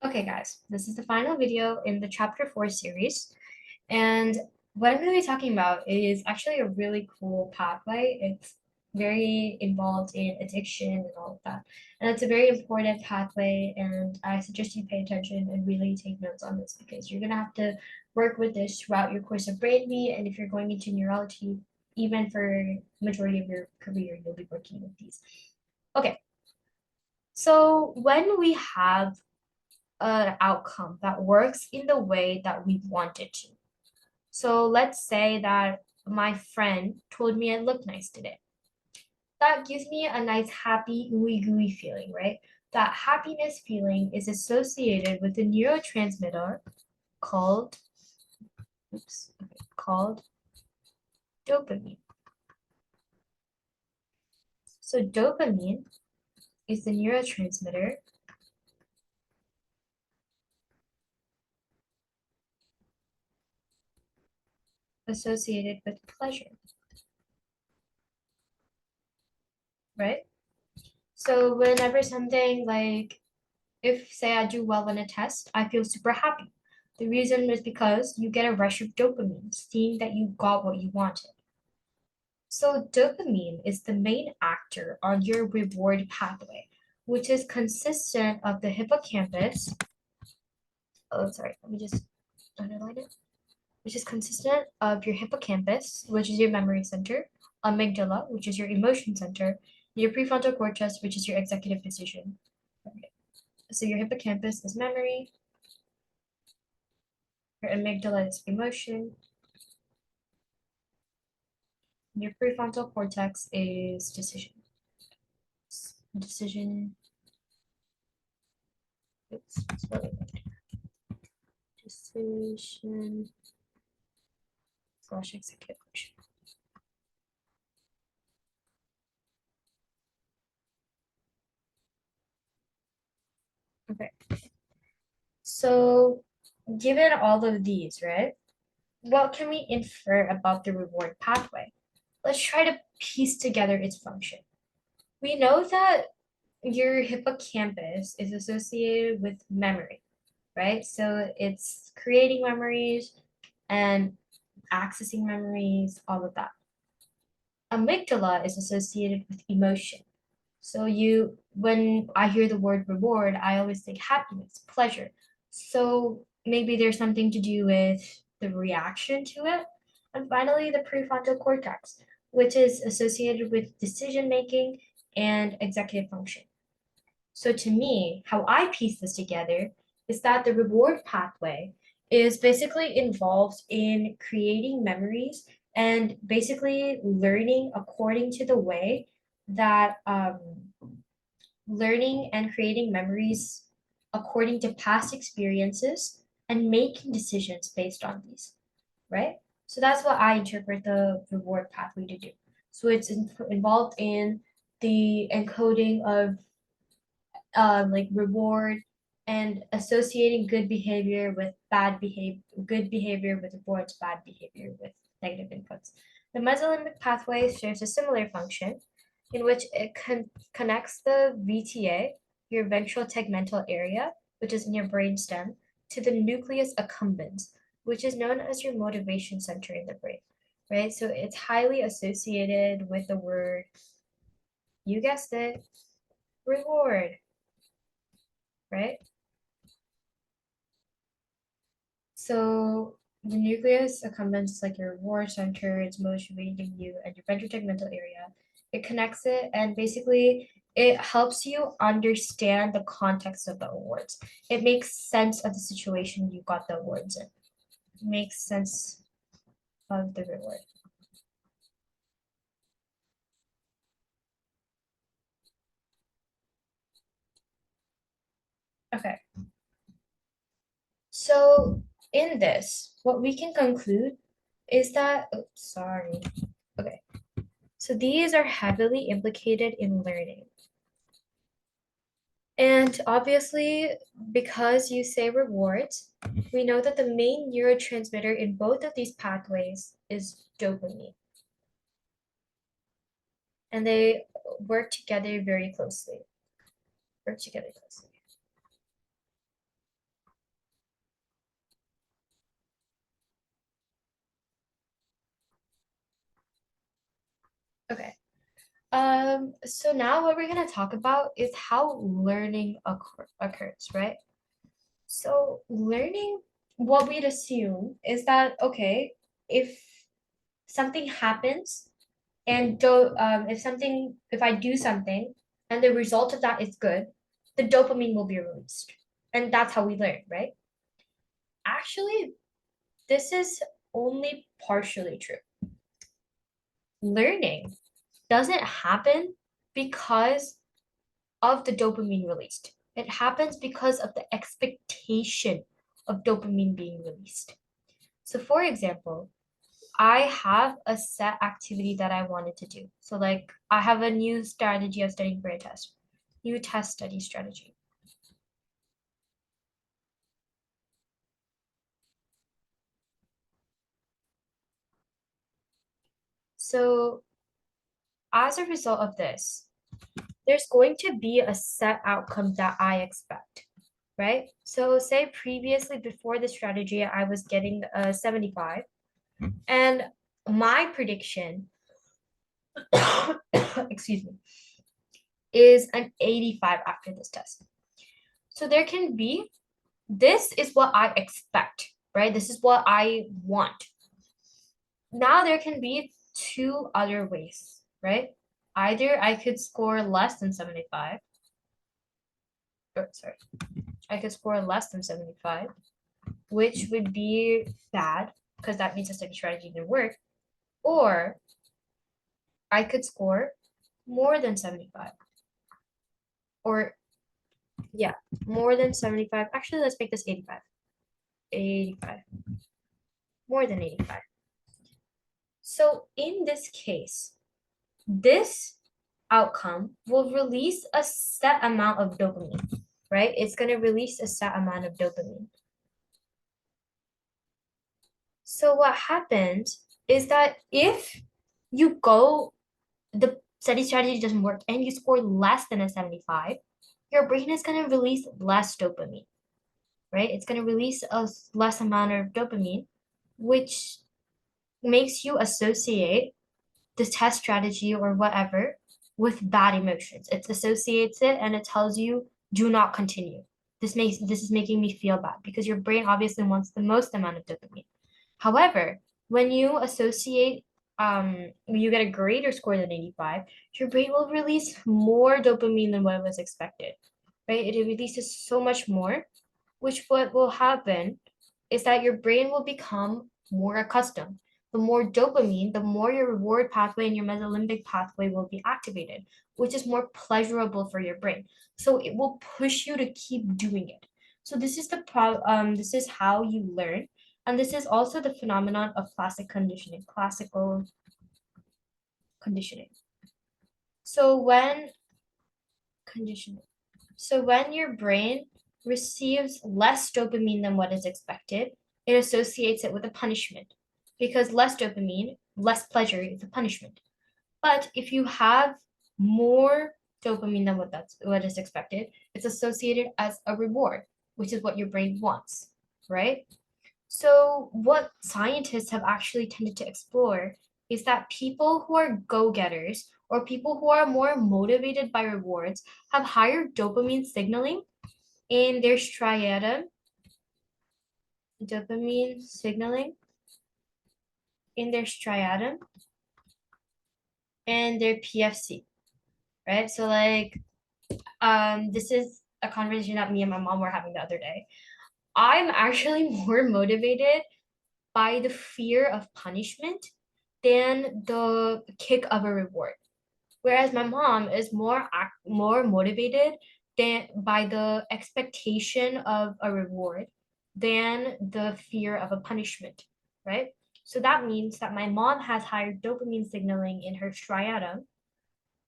Okay, guys, this is the final video in the chapter 4 series. And what I'm going to be talking about is actually a really cool pathway. It's very involved in addiction and all of that. And it's a very important pathway. And I suggest you pay attention and really take notes on this because you're going to have to work with this throughout your course of BrainMe. And if you're going into neurology, even for majority of your career, you'll be working with these. Okay, so when we have an outcome that works in the way that we want it to. So let's say that my friend told me I look nice today. That gives me a nice happy ooey gooey feeling, right? That happiness feeling is associated with a neurotransmitter called called dopamine. So dopamine is the neurotransmitter associated with pleasure, right? So whenever something like if say I do well on a test, I feel super happy. The reason is because you get a rush of dopamine, seeing that you got what you wanted. So dopamine is the main actor on your reward pathway, which is consistent of the hippocampus. Oh, sorry, let me just underline it. Which is consistent of your hippocampus, which is your memory center, amygdala, which is your emotion center, your prefrontal cortex, which is your executive decision. Okay. So your hippocampus is memory, your amygdala is emotion, your prefrontal cortex is decision. Decision. Oops, decision slash executive function. Okay. So given all of these, right? What can we infer about the reward pathway? Let's try to piece together its function. We know that your hippocampus is associated with memory, right? So it's creating memories and accessing memories, all of that. Amygdala is associated with emotion. So when I hear the word reward, I always think happiness, pleasure. So maybe there's something to do with the reaction to it. And finally, the prefrontal cortex, which is associated with decision making and executive function. So to me, how I piece this together is that the reward pathway is basically involved in creating memories and basically learning according to the way that learning and creating memories according to past experiences and making decisions based on these, right? So that's what I interpret the reward pathway to do. So it's involved in the encoding of like reward and associating good behavior with rewards, bad behavior with negative inputs. The mesolimbic pathway shares a similar function in which it connects the VTA, your ventral tegmental area, which is in your brainstem, to the nucleus accumbens, which is known as your motivation center in the brain, right? So it's highly associated with the word, you guessed it, reward, right? So the nucleus accumbens like your reward center, it's motivating you, and your ventral tegmental area. It connects it, and basically it helps you understand the context of the awards. It makes sense of the situation you got the awards in. It makes sense of the reward. Okay. So in this, what we can conclude is that, oops, sorry. Okay. So these are heavily implicated in learning. And obviously, because you say rewards, we know that the main neurotransmitter in both of these pathways is dopamine. And they work together very closely. Work together closely. Okay. So now what we're gonna talk about is how learning occurs, right? So learning, what we'd assume is that okay, if something happens and if I do something and the result of that is good, the dopamine will be released, and that's how we learn, right? Actually, this is only partially true. Learning doesn't happen because of the dopamine released. It happens because of the expectation of dopamine being released. So, for example, I have a set activity that I wanted to do. So, like, I have a new strategy of studying for a test, new test study strategy. So, as a result of this, there's going to be a set outcome that I expect, right? So, say previously before the strategy, I was getting a 75, and my prediction, excuse me, is an 85 after this test. So, there can be this is what I expect, right? This is what I want. Now there can be two other ways, right? Either I could score less than 75, or sorry, I could score less than 75, which would be bad because that means the study strategy didn't work, or I could score more than 75, or yeah, more than 75. Actually, let's make this 85. 85, more than 85. So in this case, this outcome will release a set amount of dopamine, right? It's going to release a set amount of dopamine. So what happens is that if you go, the study strategy doesn't work and you score less than a 75, your brain is going to release less dopamine, right? It's going to release a less amount of dopamine, which makes you associate the test strategy or whatever with bad emotions. It associates it and it tells you do not continue. This is making me feel bad because your brain obviously wants the most amount of dopamine. However, when you associate when you get a greater score than 85, your brain will release more dopamine than what was expected. Right? It releases so much more, which what will happen is that your brain will become more accustomed. The more dopamine, the more your reward pathway and your mesolimbic pathway will be activated, which is more pleasurable for your brain. So it will push you to keep doing it. So this is how you learn, and this is also the phenomenon of classical conditioning. So when conditioning, so when your brain receives less dopamine than what is expected, it associates it with a punishment because less dopamine, less pleasure is a punishment. But if you have more dopamine than what is expected, it's associated as a reward, which is what your brain wants, right? So what scientists have actually tended to explore is that people who are go-getters or people who are more motivated by rewards have higher dopamine signaling in their striatum, dopamine signaling in their striatum and their PFC, right? So like this is a conversation that me and my mom were having the other day. I'm actually more motivated by the fear of punishment than the kick of a reward. Whereas my mom is more motivated than by the expectation of a reward than the fear of a punishment, right? So that means that my mom has higher dopamine signaling in her striatum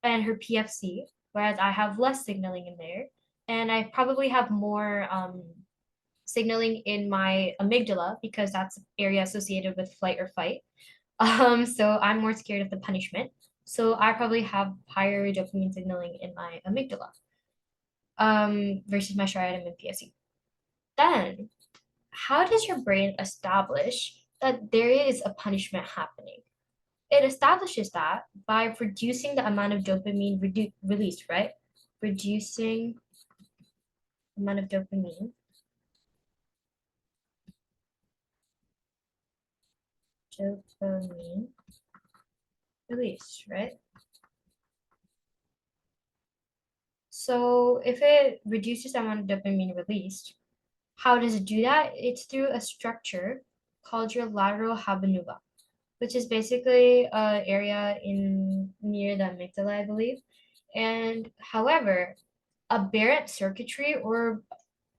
and her PFC, whereas I have less signaling in there. And I probably have more signaling in my amygdala because that's the area associated with flight or fight. So I'm more scared of the punishment. So I probably have higher dopamine signaling in my amygdala versus my striatum and PFC. Then, how does your brain establish that there is a punishment happening? it establishes that by reducing the amount of dopamine released, right? Reducing amount of dopamine released, right? So if it reduces the amount of dopamine released, how does it do that? It's through a structure called your lateral habenula, which is basically an area in near the amygdala, I believe. And however, aberrant circuitry or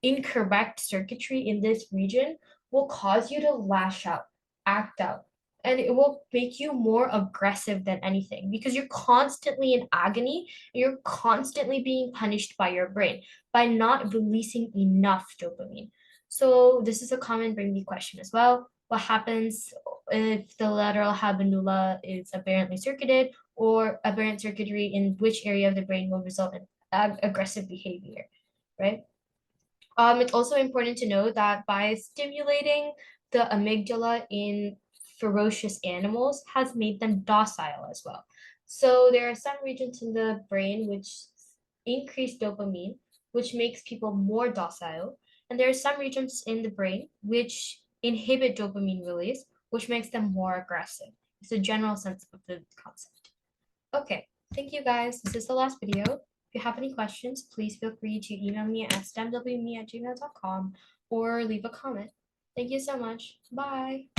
incorrect circuitry in this region will cause you to lash out, act out, and it will make you more aggressive than anything because you're constantly in agony. You're constantly being punished by your brain by not releasing enough dopamine. So, this is a common brain B question as well. What happens if the lateral habenula is aberrantly circuited, or aberrant circuitry in which area of the brain will result in aggressive behavior, right? It's also important to know that by stimulating the amygdala in ferocious animals has made them docile as well. So there are some regions in the brain which increase dopamine, which makes people more docile, and there are some regions in the brain which inhibit dopamine release, which makes them more aggressive. It's a general sense of the concept. Okay, thank you guys. This is the last video. If you have any questions, please feel free to email me at stemwme@gmail.com or leave a comment. Thank you so much. Bye.